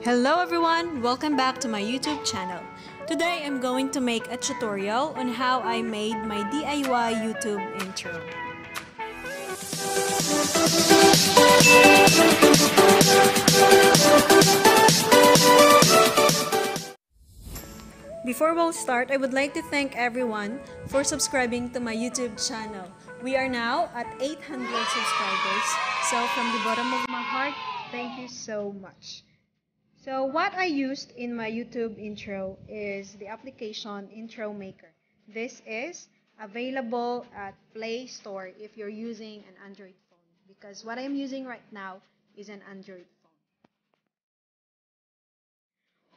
Hello everyone! Welcome back to my YouTube channel. Today I'm going to make a tutorial on how I made my DIY YouTube intro. Before we'll start, I would like to thank everyone for subscribing to my YouTube channel. We are now at 800 subscribers, so from the bottom of my heart, thank you so much. So what I used in my YouTube intro is the application Intro Maker. This is available at Play Store if you're using an Android phone, because what I'm using right now is an Android phone.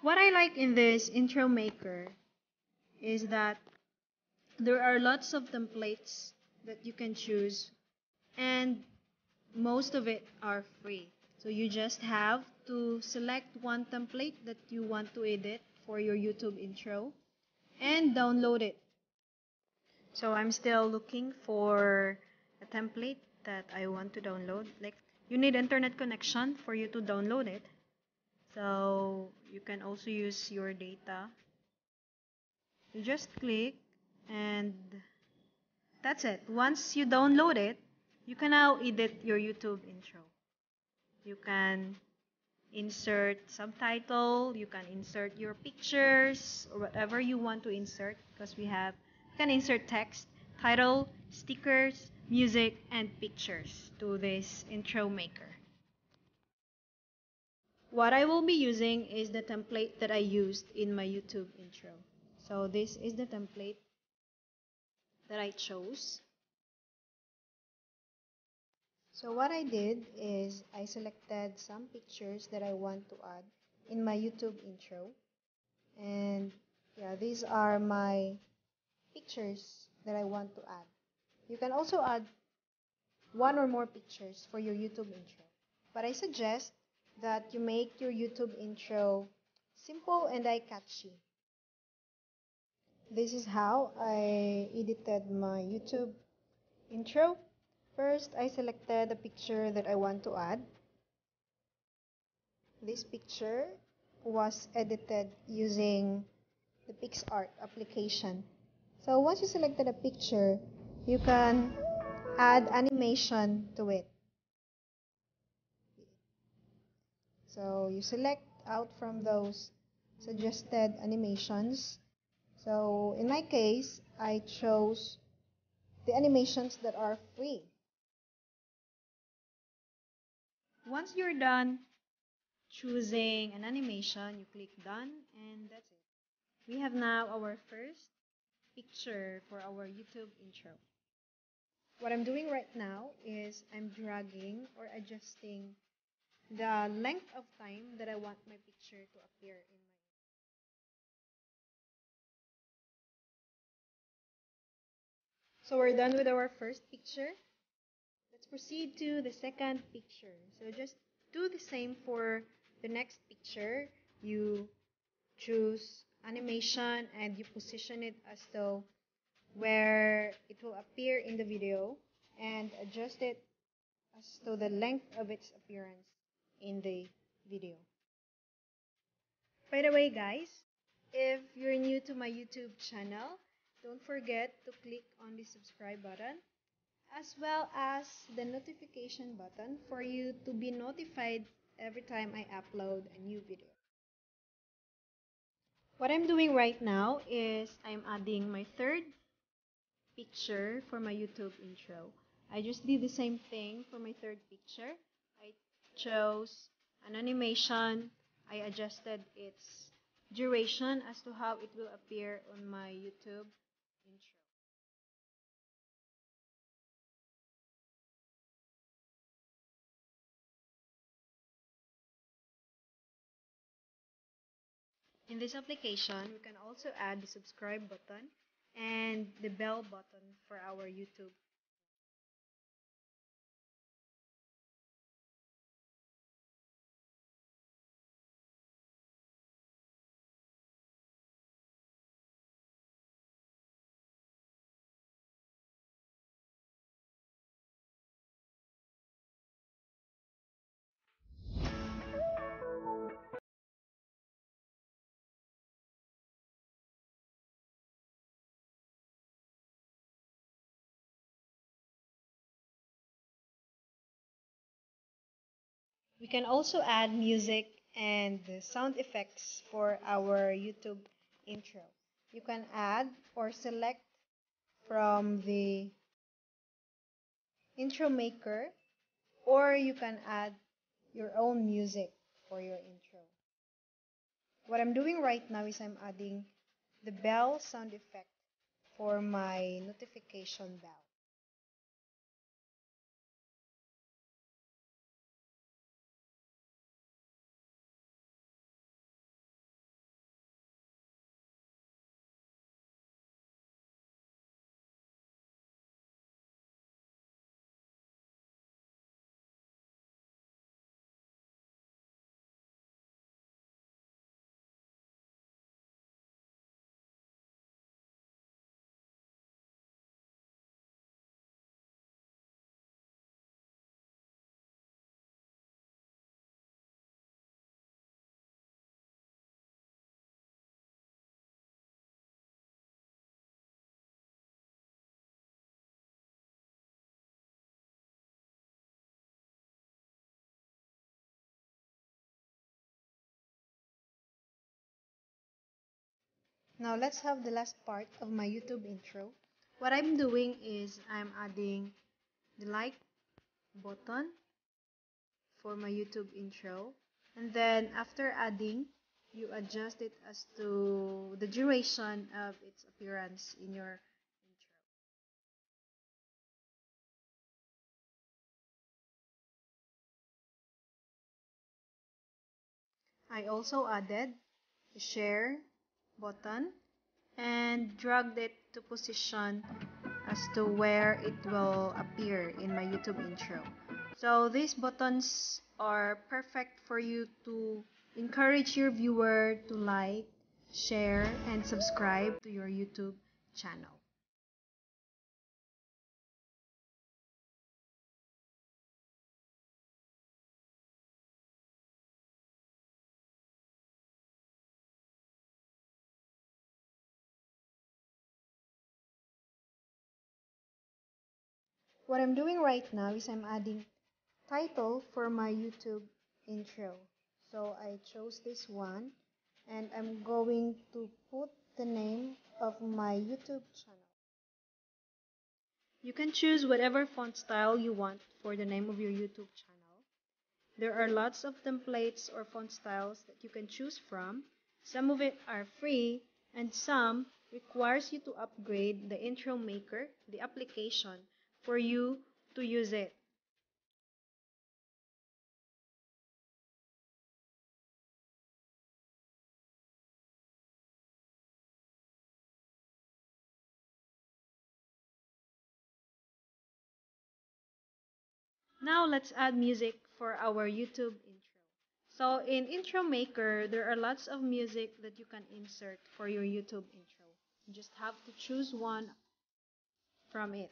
What I like in this Intro Maker is that there are lots of templates that you can choose, and most of it are free. So you just have to select one template that you want to edit for your YouTube intro and download it. So I'm still looking for a template that I want to download. Like, you need internet connection for you to download it. So you can also use your data. You just click and that's it. Once you download it, you can now edit your YouTube intro. You can insert subtitle, you can insert your pictures or whatever you want to insert, because you can insert text, title, stickers, music, and pictures to this intro maker. What I will be using is the template that I used in my YouTube intro. So this is the template that I chose. So what I did is I selected some pictures that I want to add in my YouTube intro. And yeah, these are my pictures that I want to add. You can also add one or more pictures for your YouTube intro. But I suggest that you make your YouTube intro simple and eye-catchy. This is how I edited my YouTube intro. First, I selected the picture that I want to add. This picture was edited using the PixArt application. So once you selected a picture, you can add animation to it. So you select out from those suggested animations. So in my case, I chose the animations that are free. Once you're done choosing an animation, you click done, and that's it. We have now our first picture for our YouTube intro. What I'm doing right now is I'm dragging or adjusting the length of time that I want my picture to appear in my. So we're done with our first picture. Let's proceed to the second picture. So just do the same for the next picture. You choose animation and you position it as though where it will appear in the video and adjust it as to the length of its appearance in the video. By the way, guys, if you're new to my YouTube channel, don't forget to click on the subscribe button as well as the notification button for you to be notified every time I upload a new video. What I'm doing right now is I'm adding my third picture for my YouTube intro. I just did the same thing for my third picture. I chose an animation. I adjusted its duration as to how it will appear on my YouTube intro. In this application, we can also add the subscribe button and the bell button for our YouTube. We can also add music and sound effects for our YouTube intro. You can add or select from the intro maker, or you can add your own music for your intro. What I'm doing right now is I'm adding the bell sound effect for my notification bell. Now let's have the last part of my YouTube intro. What I'm doing is I'm adding the like button for my YouTube intro, and then after adding, you adjust it as to the duration of its appearance in your intro. I also added the share button and dragged it to position as to where it will appear in my YouTube intro. So these buttons are perfect for you to encourage your viewer to like, share, and subscribe to your YouTube channel. What I'm doing right now is I'm adding title for my YouTube intro. So I chose this one and I'm going to put the name of my YouTube channel. You can choose whatever font style you want for the name of your YouTube channel. There are lots of templates or font styles that you can choose from. Some of it are free and some requires you to upgrade the intro maker, the application, for you to use it. Now let's add music for our YouTube intro. So in Intro Maker, there are lots of music that you can insert for your YouTube intro. You just have to choose one from it.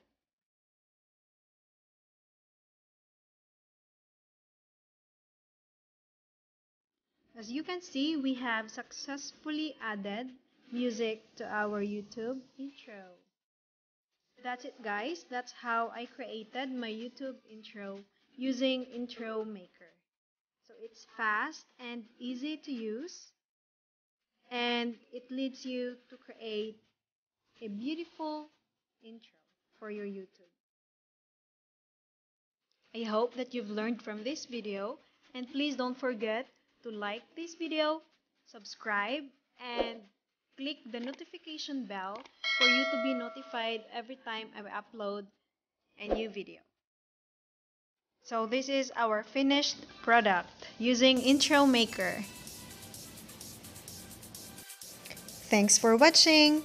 As you can see, we have successfully added music to our YouTube intro. That's it, guys. That's how I created my YouTube intro using Intro Maker. So it's fast and easy to use, and it leads you to create a beautiful intro for your YouTube. I hope that you've learned from this video, and please don't forget to like this video, subscribe, and click the notification bell for you to be notified every time I upload a new video. So this is our finished product using Intro Maker. Thanks for watching.